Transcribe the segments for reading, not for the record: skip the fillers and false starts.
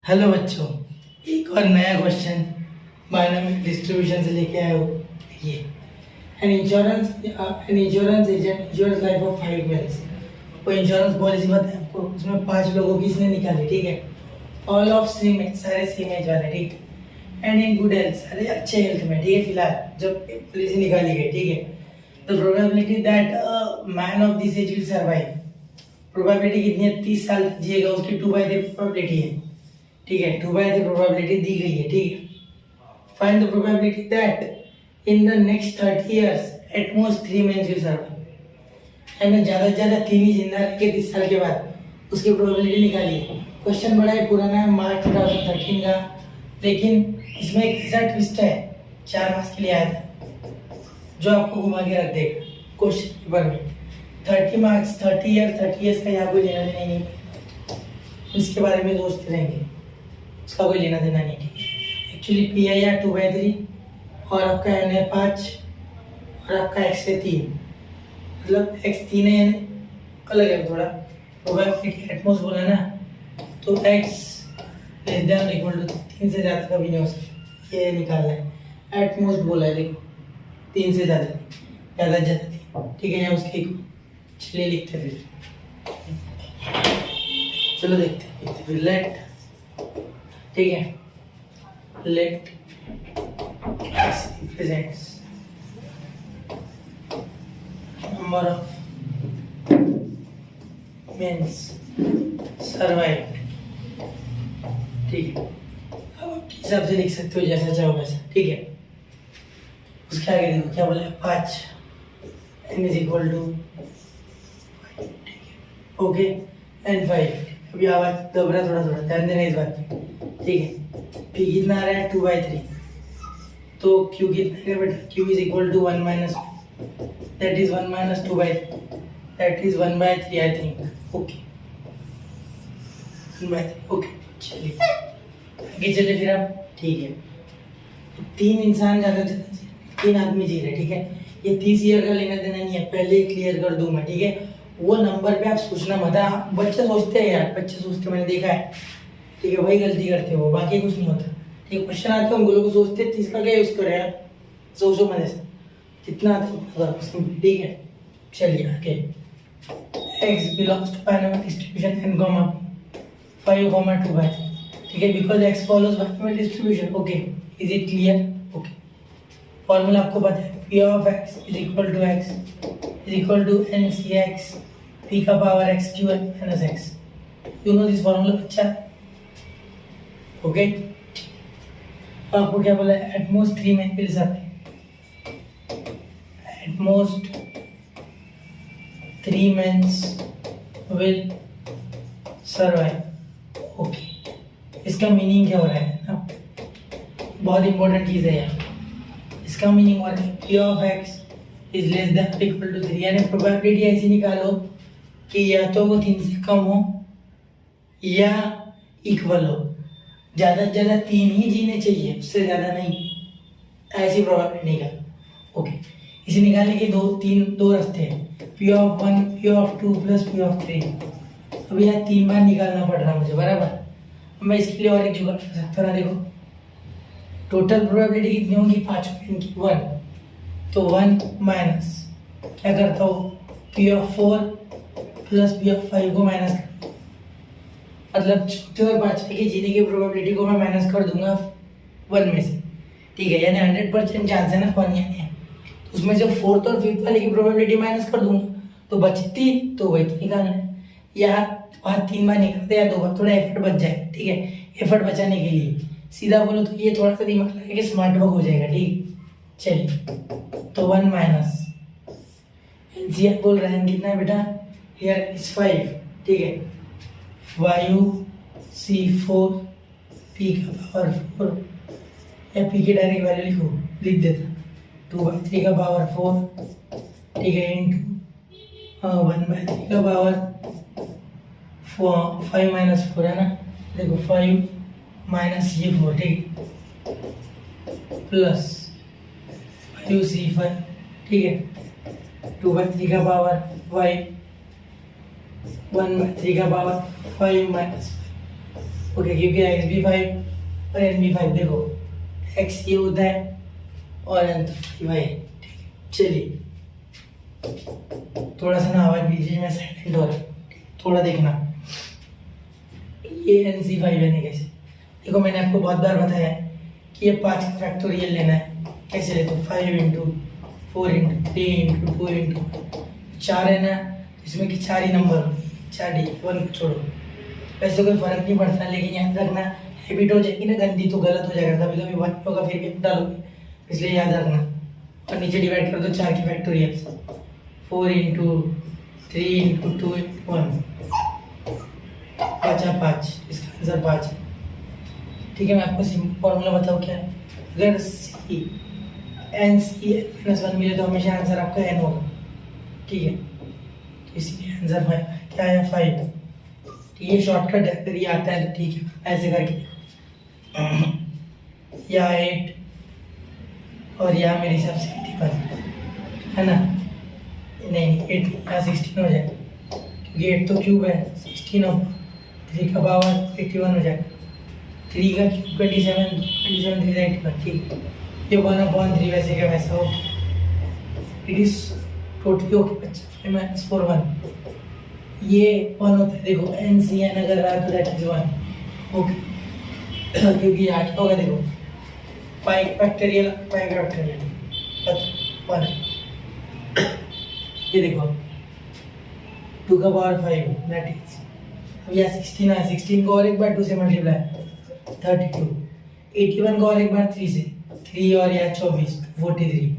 Hello बच्चों, एक और नया क्वेश्चन बायनॉमियल डिस्ट्रीब्यूशन से लेके आया हूँ। देखिए, an insurance agent insurance life of 5 mens. कोई इंश्योरेंस पॉलिसी बताए आपको, उसमें 5 लोगों की इसने निकाली, ठीक है। ऑल ऑफ सेम एज, सारे सेम एज वाले, ठीक है। एंड इन गुड हेल्थ, सारे अच्छे हेल्थ में, ठीक है। फिलहाल जब पॉलिसी निकाली गई, ठीक है। The probability that man of this age will survive, probability कितनी है? 30 साल जिएगा, उसकी 2/3 प्रोबेबिलिटी है, ठीक है। 2/3 प्रोबेबिलिटी दी गई है, ठीक है। Find the probability that in the next 30 years at most 3 mens will survive. यानी ज्यादा से ज्यादा 3 ही जिंदा रहेंगे 30 साल के बाद, उसकी प्रोबेबिलिटी निकालिए। क्वेश्चन बड़ा ही पुराना है, मार्च 2013 का, लेकिन इसमें एक ऐसा ट्विस्ट है, 4 मार्क्स के लिए आया था, जो आपको घुमा के रख देगा क्वेश्चन पेपर में। 30 मार्क्स, 30 ईयर्स का यहाँ कोई लेना देना नहीं, इसके बारे में सोचते रहेंगे, उसका कोई लेना देना नहीं, ठीक है। एक्चुअली पी आई आर 2/3 और आपका एन है 5 और आपका एक्स है 3, मतलब एक्स 3 है, यानी अलग है थोड़ा। प्रोबेबिलिटी एटमोस्ट बोला ना, तो एक्स लेस देन और इक्वल टू 3 से ज़्यादा कभी नहीं हो सकता, ये निकालना है। एटमोस्ट बोला है, देखो 3 से ज़्यादा, ज़्यादा ज़्यादा, ठीक है। यहाँ उसके चलिए लिखते फिर, चलो देखते फिर। लेट, ठीक है, late x represents number of means survived, ठीक है। अब आपके हिसाब से लिख सकते हो जैसा चाहो वैसा, ठीक है। उसके आगे देखो क्या बोला है, 5 n इज इक्वल टू 5, ठीक है, ओके। एंड 5, अभी आवाज दब रहा, थोड़ा थोड़ा ध्यान देना इस बात पे, ठीक है। पी कितना आ रहा है? 2/3, तो क्यू कितना है बेटा? Q is equal to 1 minus, that is 1 minus 2/3, that is 1/3 I think, okay 1/3, okay. चलिए आगे चले फिर आप, ठीक है। 3 इंसान ज़्यादा से ज़्यादा 3 आदमी जी रहे, ठीक है। ये 30 ईयर का लेना देना नहीं है, पहले ही क्लियर कर दूं मैं, ठीक है। वो नंबर पे आप सोचना मत, बच्चे सोचते हैं यार, बच्चे सोचते, मैंने देखा है, ठीक है, वही गलती करते हो, बाकी कुछ नहीं होता, ठीक है। क्वेश्चन आते हैं, लोग सोचते हैं 30 का क्या यूज करें यार, सोचो मत ऐसे, जितना आता है उतना करो, ठीक है। चलिए आगे, x belongs to binomial distribution n, 5, 2/3, ठीक है, because x follows binomial distribution, okay. Is it clear? Okay. Formula आपको पता है, p of x is equal to x is equal to ncx p का power x q minus x, you know this formula, अच्छा, okay. आपको क्या बोला है? At most 3 men will survive, at most 3 mens will survive, okay. इसका meaning क्या हो रहा है ना, बहुत इंपॉर्टेंट चीज़ है यार। इसका मीनिंग हो रहा है p of x is less than और इक्वल टू 3, यानी प्रोबेबिलिटी ऐसी निकालो कि या तो वो 3 से कम हो या इक्वल हो, ज़्यादा से ज़्यादा 3 ही जीने चाहिए, उससे ज़्यादा नहीं, ऐसी प्रोबेबिलिटी निकाल, ओके। इसे निकालने के दो रास्ते हैं, p of 1 p of 2 plus p of 3। अब यहाँ 3 बार निकालना पड़ रहा मुझे, बराबर। मैं इसके लिए और एक जुगाड़ कर सकता ना, देखो टोटल प्रोबेबिलिटी कितनी होगी, 5 की 1, तो 1 माइनस क्या करता हूँ, p of 4 plus p of 5 को माइनस कर, मतलब चौथे और पांचवे के जीने की प्रोबेबिलिटी को मैं माइनस कर दूंगा 1 में से, ठीक है। यानी 100% चांस है ना 1 यानी, तो उसमें से 4th और 5th वाले की प्रोबेबिलिटी माइनस कर दूंगा, तो बची 3, तो वही तो निकालना है। या वहाँ 3 बार निकलते या 2 बार, थोड़ा एफर्ट बच जाए, ठीक है। एफर्ट बचाने के लिए सीधा बोलो तो ये थोड़ा सा दिमाग लगा के स्मार्ट वर्क हो जाएगा, ठीक। चलिए, तो 1 माइनस एनसीआर बोल रहे हैं कितना है बेटा, हियर इज 5, ठीक है। 5c4 p का पावर 4, या p की डायरेक्ट वैल्यू लिख देता, 2/3 का पावर 4, ठीक है, इंटू 1/3 का पावर 5 माइनस 4 है ना, देखो 5 माइनस ये 4, ठीक, प्लस 5c5, ठीक है, 2/3 का पावर 5, 1/3 का पावर 5 माइनस ओके, क्योंकि एक्स भी 5 और एन भी 5, देखो एक्स ये होता है और एन तो 5 है। ठीक है, चलिए थोड़ा सा ना आवाज दीजिए, मैं साइलेंट हो रहा हूँ, थोड़ा देखना। ये एन सी 5 यानी कैसे, देखो मैंने आपको बहुत बार बताया है कि ये 5 का फैक्टोरियल लेना है। कैसे लेते हो, 5 इंटू 4 इंटू 3 इंटू 2 इंटू 4 है ना, इसमें कि 4 ही नंबर 4 डी 1 छोड़ो, वैसे कोई फर्क नहीं पड़ता, लेकिन याद रखना हैबिट हो जाएगी ना गंदी तो गलत हो जाएगा, कभी कभी 1 होगा फिर भी डालोगे, इसलिए याद रखना। और नीचे डिवाइड कर दो 4 की फैक्टोरियल, 4 इंटू 3 इंटू 2 इंटू 1 बचा 5, इसका आंसर 5 है। ठीक है, मैं आपको सिंपल फॉर्मूला बताऊँ क्या है, अगर सी एन सी माइनस 1 मिले तो हमेशा आंसर आपका एन होगा। ठीक है, तो इसलिए आंसर 5 क्या है, 5। ये शॉर्टकट है, अगर ये आता है तो ठीक है, ऐसे करके या 8 और या मेरे हिसाब से 81 है ना, नहीं 8 या 16 हो जाएगा, क्योंकि 8 तो क्यूब है, 16 और 3 का पावर 81 हो जाएगा, 3 का क्यूब 27 27 3 81। ठीक है, ये 1/3 वैसे का वैसा हो, इट इज टोटली ओके बच्चा, 5 माइनस 4 1, ये 1 होता है, देखो एन सी एन अगर रहा तो दैट इज 1 ओके, क्योंकि यहाँ क्या होगा, देखो 5 फैक्टोरियल 5 फैक्टोरियल 1, ये देखो 2 का पावर 5 दैट इज, अब यहाँ 16 है, 16 को और एक बार 2 से मल्टीप्लाई 32, 81 को और एक बार 3 से, 3 और या 24 43।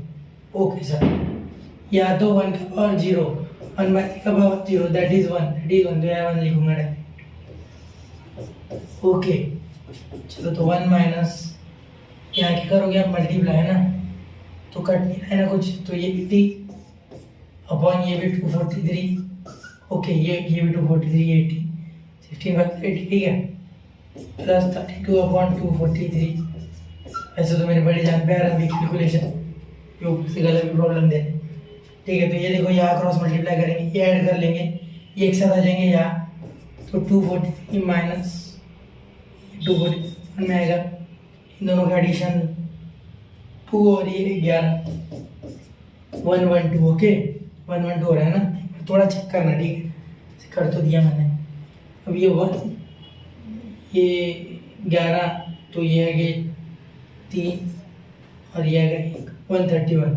ओके सर, या तो 1 का पावर 0 1/3 का पावर 0 दैट इज 1 तो यहाँ 1 लिखूंगा डायरेक्ट। ओके चलो, तो 1 माइनस यहाँ क्या करोगे आप, मल्टीप्लाई है ना, तो कट नहीं रहा है ना कुछ, तो ये 80 अपॉन ये भी 243। ओके, ये भी 243 80 16 80, ठीक है, प्लस 32 अपॉन 243। ऐसे तो मेरे बड़े जान पे आ रहा है कैलकुलेशन, ये ऊपर से गलत भी प्रॉब्लम दे। ठीक है, तो ये देखो यहाँ क्रॉस मल्टीप्लाई करेंगे, ये ऐड कर लेंगे, ये एक साथ आ जाएंगे यहाँ, तो 243 माइनस 241 में आएगा, इन दोनों का एडिशन 2 और ये 11 112। ओके 112 हो रहा है ना, थोड़ा चेक करना, ठीक है, कर तो दिया मैंने। अब ये 1 ये 11, तो ये है कि 3 और ये है 131।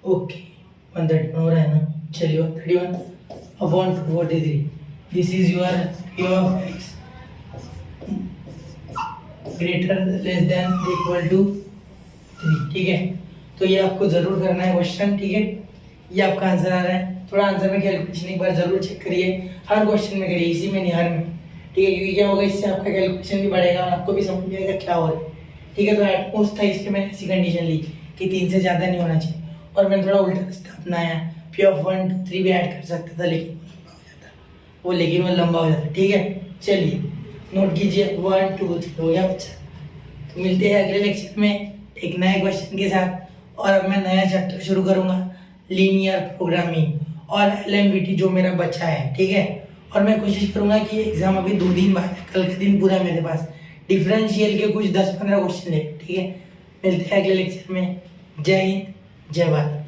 ओके 131 हो रहा है ना, चलिए 131 अपॉन 243, this is your p of x greater less than equal to 3। ठीक है, तो ये आपको जरूर करना है क्वेश्चन। ठीक है, ये आपका आंसर आ रहा है, थोड़ा आंसर में कैलकुलेशन एक बार जरूर चेक करिए, हर क्वेश्चन में करिए, इसी में नहीं हर में। ठीक है, क्योंकि क्या होगा, इससे आपका कैलकुलेशन भी बढ़ेगा और आपको भी समझ में आएगा क्या हो रहा है। ठीक है, तो एटमोस्ट था, इसलिए मैंने ऐसी कंडीशन ली कि 3 से ज़्यादा नहीं होना चाहिए, और मैंने थोड़ा उल्टा रास्ता अपनाया, p ऑफ 1 2 3 भी ऐड कर सकता था, लेकिन वो लंबा हो जाता। ठीक है, चलिए नोट कीजिए, 1 2 3 हो गया बच्चा। तो मिलते हैं अगले लेक्चर में एक नए क्वेश्चन के साथ, और अब मैं नया चैप्टर शुरू करूंगा, लीनियर प्रोग्रामिंग और LMVT जो मेरा बचा है। ठीक है, और मैं कोशिश करूंगा कि एग्जाम अभी 2 दिन बाद, कल का दिन पूरा मेरे पास डिफरेंशियल के कुछ 10-15 क्वेश्चन ले। ठीक है, मिलते हैं अगले लेक्चर में। जय हिंद, जय भारत।